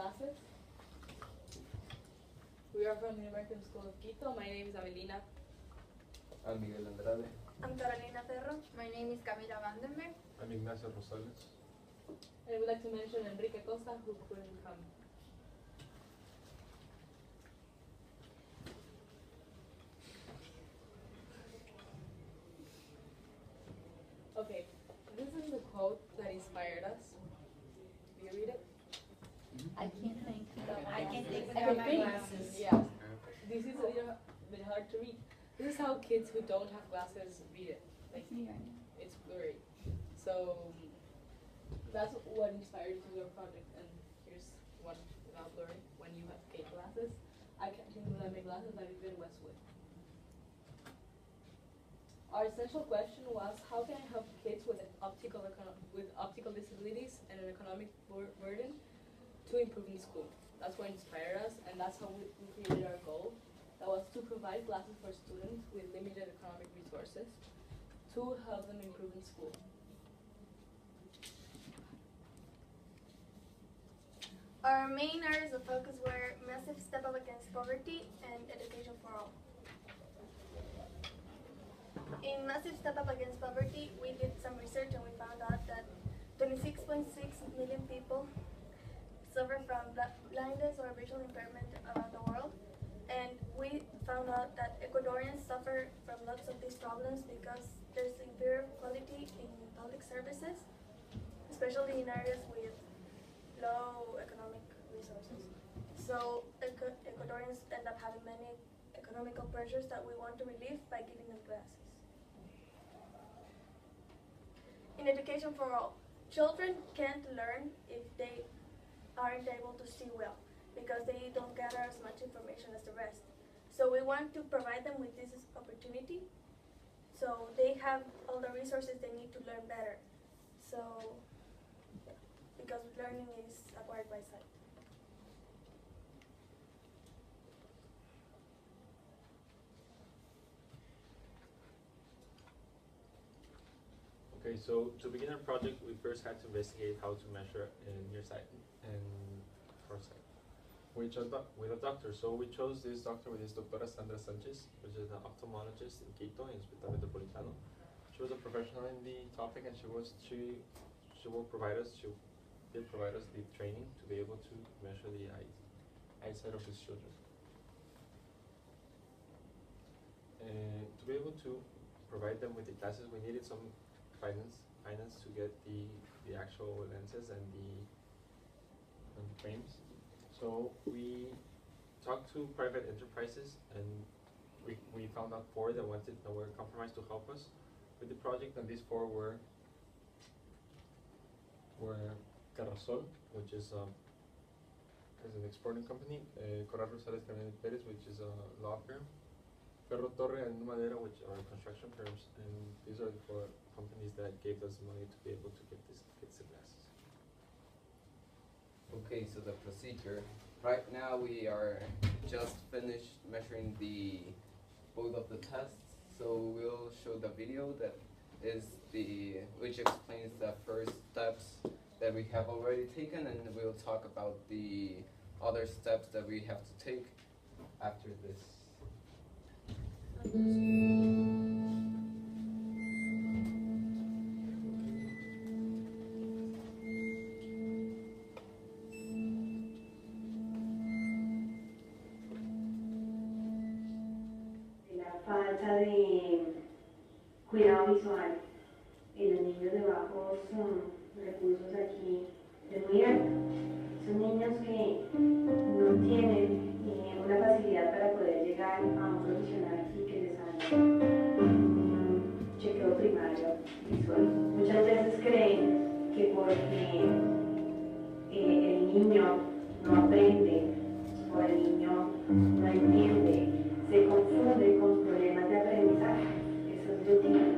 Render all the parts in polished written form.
classes. We are from the American School of Quito. My name is Avelina. I'm Miguel Andrade. I'm Carolina Ferro. My name is Camila Vandenberg. I'm Ignacio Rosales. And I would like to mention Enrique Costa, who couldn't come. Okay, this is the quote that inspired us. Do you read it? I can't think. I can think I without can my think. glasses. Yeah. This is a little bit hard to read. This is how kids who don't have glasses read it. Like, it's blurry. So that's what inspired you to do our project. And here's one without blurry. When you have fake glasses, I can't think without my glasses. I live in Westwood. Our essential question was, how can I help kids with optical disabilities and an economic burden to improve in school? That's what inspired us, and that's how we created our goal. That was to provide glasses for students with limited economic resources to help them improve in school. Our main areas of focus were massive step up against poverty and education for all. In massive step up against poverty, we did some research and we found out that 26.6 million people suffer from blindness or visual impairment around the world. And we found out that Ecuadorians suffer from lots of these problems because there's inferior quality in public services, especially in areas with low economic resources. So Ecuadorians end up having many economical pressures that we want to relieve by giving them glasses. In education for all, children can't learn if they aren't able to see well because they don't gather as much information as the rest. So we want to provide them with this opportunity so they have all the resources they need to learn better. So, because learning is acquired by sight. Okay, so to begin our project, we first had to investigate how to measure nearsight and farsight with a doctor. So we chose this doctor, which is Doctora Sandra Sanchez, which is an ophthalmologist in Quito, in Hospital Metropolitano. She was a professional in the topic, and she will provide us the training to be able to measure the eyesight of these children. To be able to provide them with the classes, we needed some finance to get the actual lenses and the frames. So we talked to private enterprises, and we found out 4 that were compromised to help us with the project, and these 4 were Carrasol, which is an exporting company, Corral Rosales Carmen Perez, which is a law firm, Ferro Torre and Madera, which are construction firms, and these are the 4 companies that gave us money to be able to get the glasses. Okay, so the procedure. Right now we are just finished measuring both of the tests. So we'll show the video that is which explains the first steps that we have already taken, and we'll talk about the other steps that we have to take after this. Falta de cuidado visual en los niños de bajos recursos aquí es muy alto. Son niños que no tienen una facilidad para poder llegar a un profesional aquí que les haga un chequeo primario visual. Muchas veces creen que porque el niño no aprende o el niño no entiende, se confunde con problemas de aprendizaje. Eso es yo digo.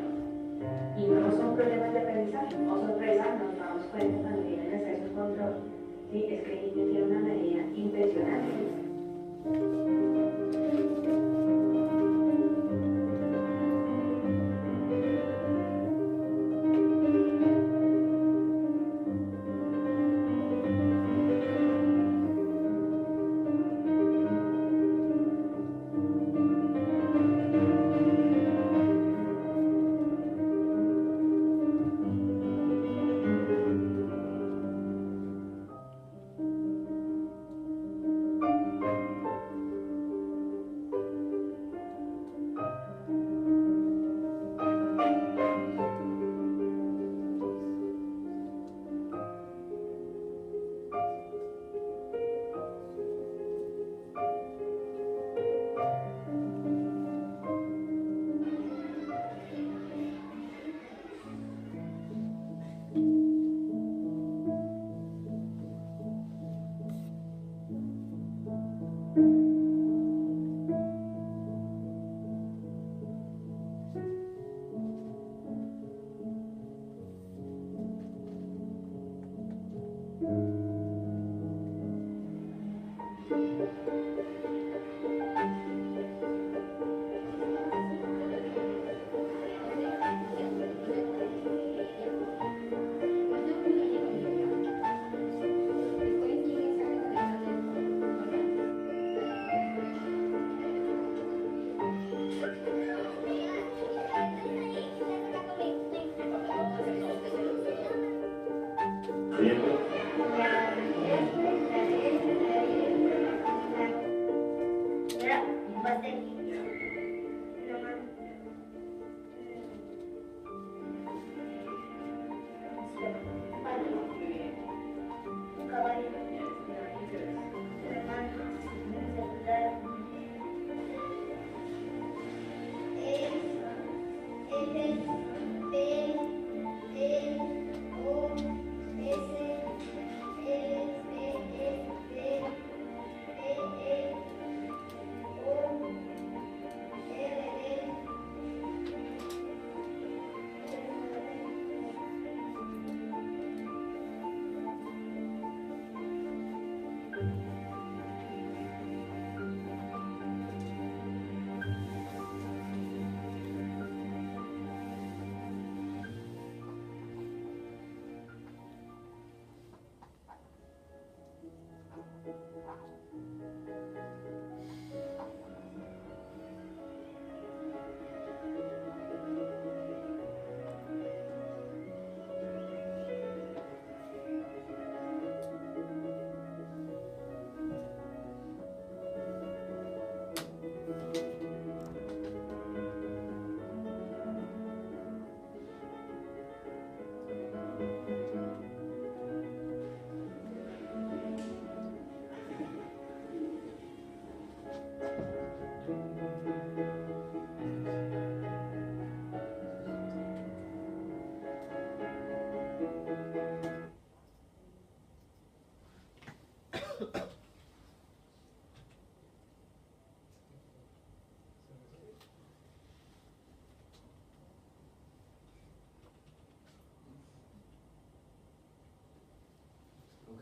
Y no son problemas de aprendizaje. O sorpresa, nos damos cuenta cuando vienen a hacer su control. Sí, es que el niño tiene una medida impresionante.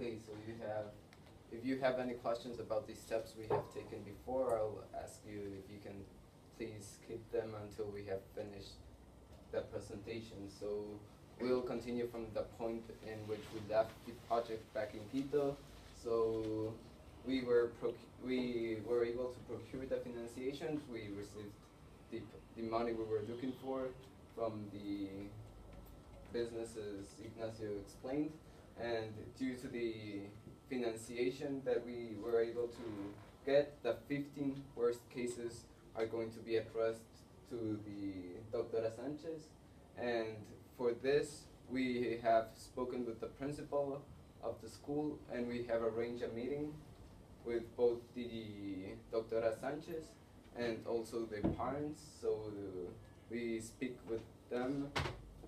Okay, so if you have any questions about these steps we have taken before, I'll ask you if you can please keep them until we have finished the presentation. So we'll continue from the point in which we left the project back in Quito. So we were able to procure the financiations. We received the money we were looking for from the businesses Ignacio explained, and due to the financiation that we were able to get, the 15 worst cases are going to be addressed to the Doctora Sanchez. And for this, we have spoken with the principal of the school, and we have arranged a meeting with both the Doctora Sanchez and also the parents. So we speak with them,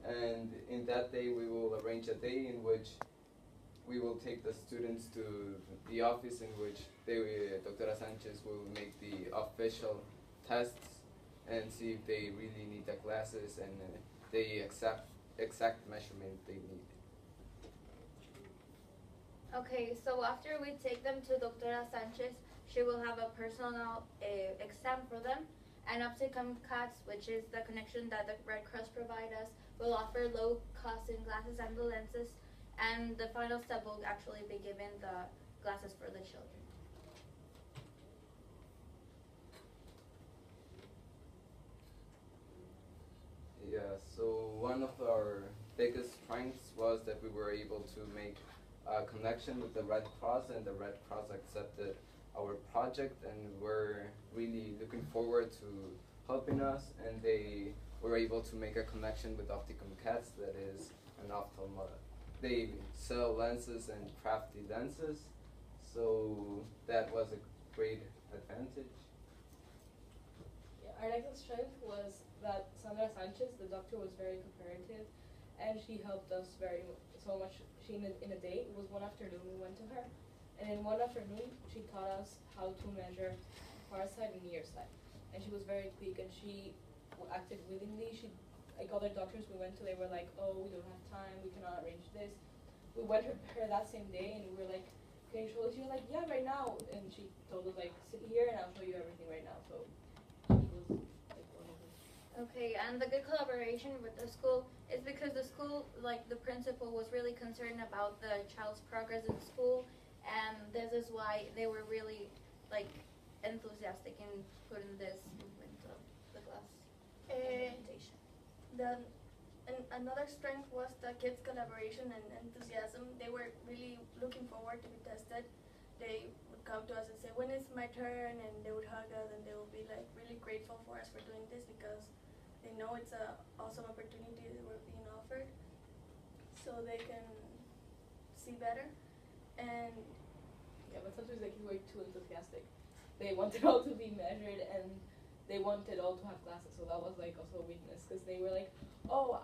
and in that day we will arrange a day in which we will take the students to the office in which Doctora Sanchez will make the official tests and see if they really need the glasses and the exact measurement they need. Okay, so after we take them to Doctora Sanchez, she will have a personal exam for them. And Opticom Cats, which is the connection that the Red Cross provide us, will offer low-cost glasses and the lenses. And the final step will actually be given the glasses for the children. Yeah, so one of our biggest strengths was that we were able to make a connection with the Red Cross, and the Red Cross accepted our project, and we're really looking forward to helping us, and they were able to make a connection with Opticom Cats, that is an ophthalmologist. They sell lenses and crafty lenses, so that was a great advantage. Yeah, our next strength was that Sandra Sanchez, the doctor, was very cooperative, and she helped us so much. In a day, it was one afternoon we went to her, and in one afternoon she taught us how to measure far side and near side, and she was very quick, and she acted willingly. Like other doctors we went to, they were like, oh, we don't have time, we cannot arrange this. We went to her that same day, and we were like, can you show us? She was like, yeah, right now, and she told us, like, sit here and I'll show you everything right now. So she was like one of us. Okay, and the good collaboration with the school is because the school, like the principal, was really concerned about the child's progress in school, and this is why they were really like enthusiastic in putting this movement of the class implementation. Another strength was the kids' collaboration and enthusiasm. They were really looking forward to be tested. They would come to us and say, when is my turn? And they would hug us, and they would be like really grateful for us for doing this, because they know it's an awesome opportunity that we're being offered, so they can see better. And but sometimes like you were too enthusiastic. They wanted all to be measured and they wanted all to have glasses, so that was like also a weakness because they were like, oh,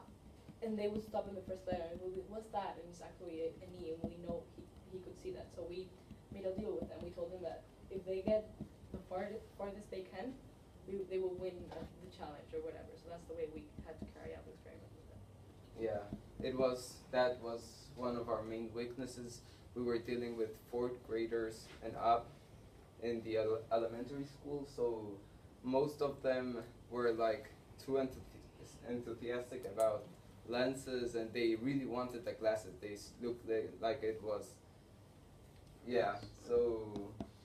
and they would stop in the first letter and we'll be, what's that? And it's actually an E, and we know he could see that. So we made a deal with them. We told them that if they get the farthest they can, they will win the challenge or whatever. So that's the way we had to carry out the experiment with them. Yeah, that was one of our main weaknesses. We were dealing with 4th graders and up in the elementary school, so most of them were like too enthusiastic about lenses, and they really wanted the glasses. They looked like it was, yeah. So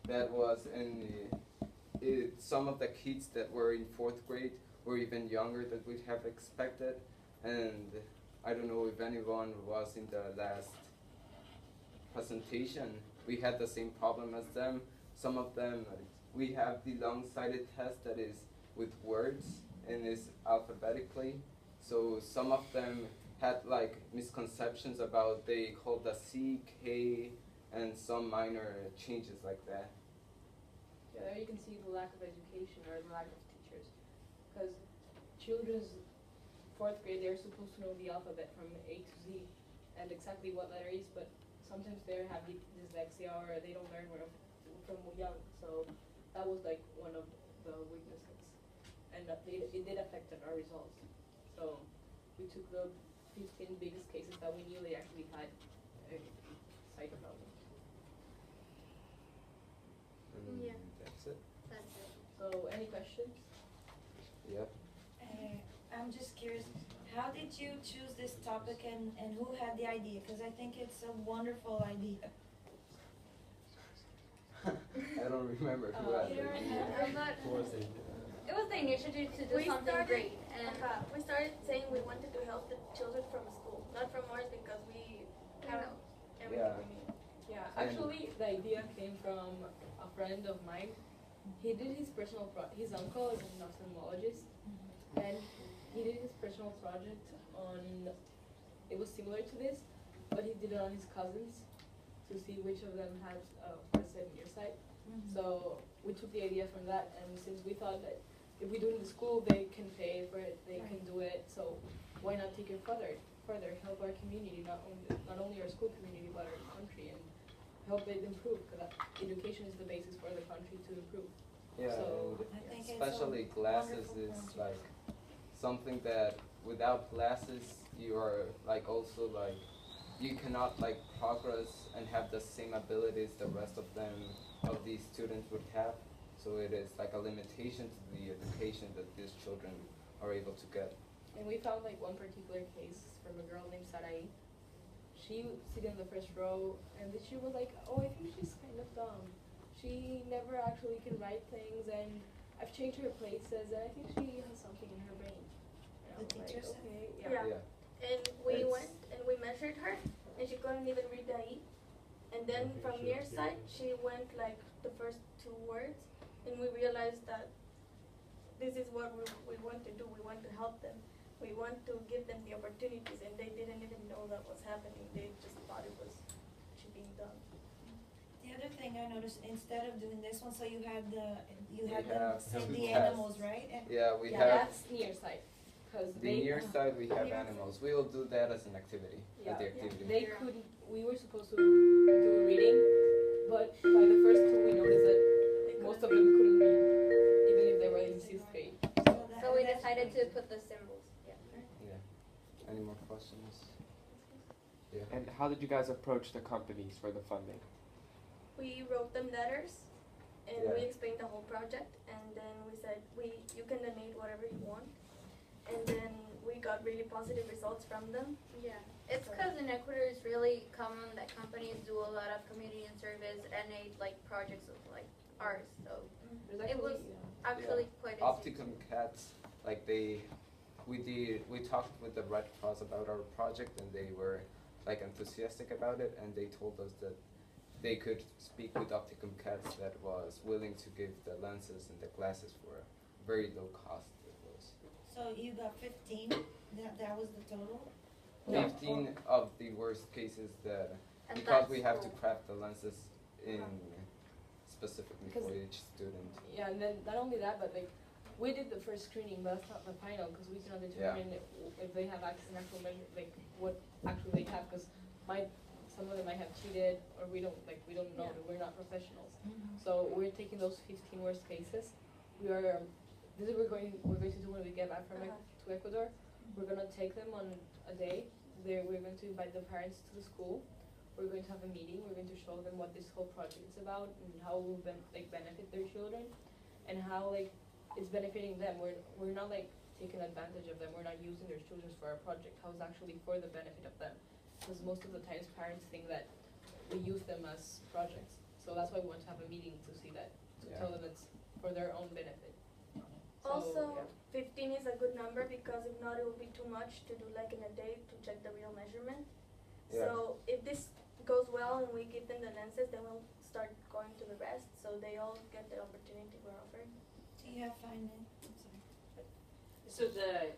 that was, and some of the kids that were in 4th grade were even younger than we'd have expected, and I don't know if anyone was in the last presentation. We had the same problem as them. Some of them, we have the long-sighted test that is with words and is alphabetically. So some of them had like misconceptions about, they called the C, K, and some minor changes like that. Yeah, there you can see the lack of education or the lack of teachers. Because children's 4th grade, they're supposed to know the alphabet from A to Z and exactly what letter is, but sometimes they have dyslexia or they don't learn from young. So that was like one of the weaknesses. And it did affect our results. So we took the 15 biggest cases that we knew they actually had a sight problem. Yeah. That's it. That's it. So any questions? Yep. I'm just curious, how did you choose this topic and who had the idea? Because I think it's a wonderful idea. I don't remember who had it. I'm not. Who was it? It was the initiative to do We something started- great, and We started saying we wanted to help the children from school, not from ours, because we have everything Yeah. we need. Yeah, And- actually, the idea came from a friend of mine. He did his personal his uncle is an ophthalmologist, and he did his personal project on. It was similar to this, but he did it on his cousins to see which of them has farsight and nearsight. So we took the idea from that, and since we thought that if we do it in the school, they can pay for it, they can do it. So why not take it further, help our community, not only our school community, but our country, and help it improve, because education is the basis for the country to improve. Yeah, So, I think it's a especially glasses wonderful is project. like something that without glasses you are like also like you cannot like progress and have the same abilities the rest of these students would have. So it is like a limitation to the education that these children are able to get. and we found like one particular case from a girl named Sarai. She was sitting in the first row, and then she was like, "Oh, I think she's kind of dumb. She never actually can write things, and I've changed her places, and I think she has something in her brain." And I The was like, teacher said? okay, Yeah. And we It's- went and we measured her, and she couldn't even read the E. And then Okay, from she near was sight, serious. she went like the first 2 words, and we realized that this is what we want to do. We want to help them. We want to give them the opportunities, and they didn't even know that was happening. They just thought it was actually being done. The other thing I noticed, instead of doing this one, so you had them have send two the tests. animals, right? And Yeah, we yeah, have that's nearsight, because the near side we have Near animals. We will do that as an activity. As the Yeah. activity. they couldn't. We were supposed to do reading, but by the first 2 we noticed that They most couldn't of them couldn't read, even if they were in 6th grade. so we decided to put the symbols. Yeah. Yeah. Any more questions? Yeah. And how did you guys approach the companies for the funding? We wrote them letters, and Yeah. we explained the whole project, and then we said you can donate whatever you want, and then we got really positive results from them. Yeah, it's because in Ecuador it's really common that companies do a lot of community and service and like projects of like ours. So There's It actually, was- actually quite easy. Opticum Cats, like we talked with the Red Cross about our project, and they were like enthusiastic about it, and they told us that they could speak with Opticum Cats that was willing to give the lenses and the glasses for a very low cost. It was So you got 15, that was the total? No. 15 of the worst cases that And because that's we have to full. craft the lenses, in specifically Because- for each student. Yeah, and then not only that, but like we did the first screening, but that's not the final because we cannot determine if they have access and actual measure, like what actually they have. Because some of them might have cheated, or we don't know. Yeah. We're not professionals, so we're taking those 15 worst cases. We are this is we're going to do when we get back from to Ecuador. We're gonna take them on a day. We're going to invite the parents to the school. We're going to have a meeting. We're going to show them what this whole project is about and how it will benefit their children, and how it's benefiting them. We're not taking advantage of them. We're not using their children for our project. How it's actually for the benefit of them. Because most of the times parents think that we use them as projects. So that's why we want to have a meeting to see that, to tell them it's for their own benefit. Also, 15 is a good number because if not, it will be too much to do in a day to check the real measurement. Yeah. So if this goes well and we give them the lenses, then we'll start going to the rest, so they all get the opportunity we're offering. Do you have finance? I'm sorry. So the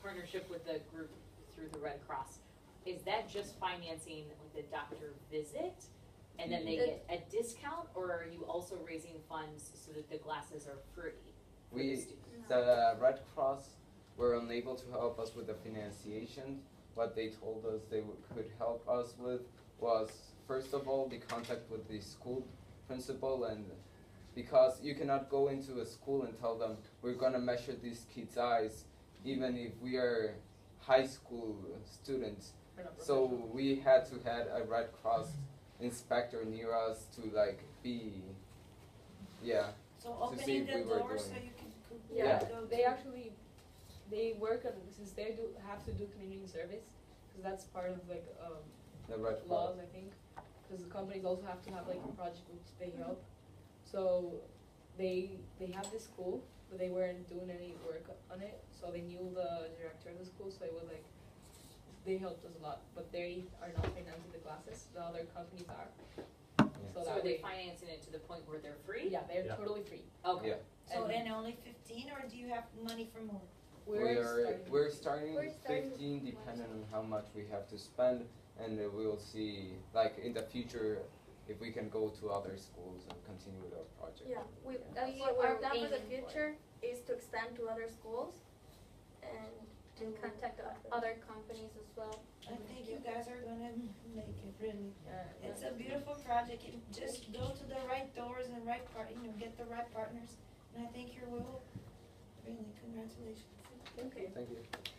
partnership with the group through the Red Cross, is that just financing the doctor visit? And then they get a discount, or are you also raising funds so that the glasses are free for the students? The Red Cross were unable to help us with the financiation. What they told us they could help us with was, first of all, be contact with the school principal, and because you cannot go into a school and tell them we're gonna measure these kids' eyes, even if we are high school students. So we had to have a Red Cross inspector near us to be, So to see opening if the we were door so doing. you can Yeah, go they to. actually work on, since they have to do community service, because that's part of The Red Cross. laws, I think, because the companies also have to have a project which they help. So they have this school, but they weren't doing any work on it, so they knew the director of the school, so it was they helped us a lot, but they are not financing the classes, the other companies are. So that are they way- financing it to the point where they're free? Yeah, they're Yeah. totally free. Okay. Yeah. So And and only 15, or do you have money for more? We're starting We're with starting 15, depending on how much we have to spend, and we'll see, in the future, if we can go to other schools and continue with our project. Yeah, That's what our we're plan for the aiming for. future is to expand to other schools and to And contact other companies as well. I think you guys are gonna make it, really. Yeah. It's a beautiful project. You just go to the right doors and get the right partners, and I think you will. Really, congratulations. Thank you. Thank you.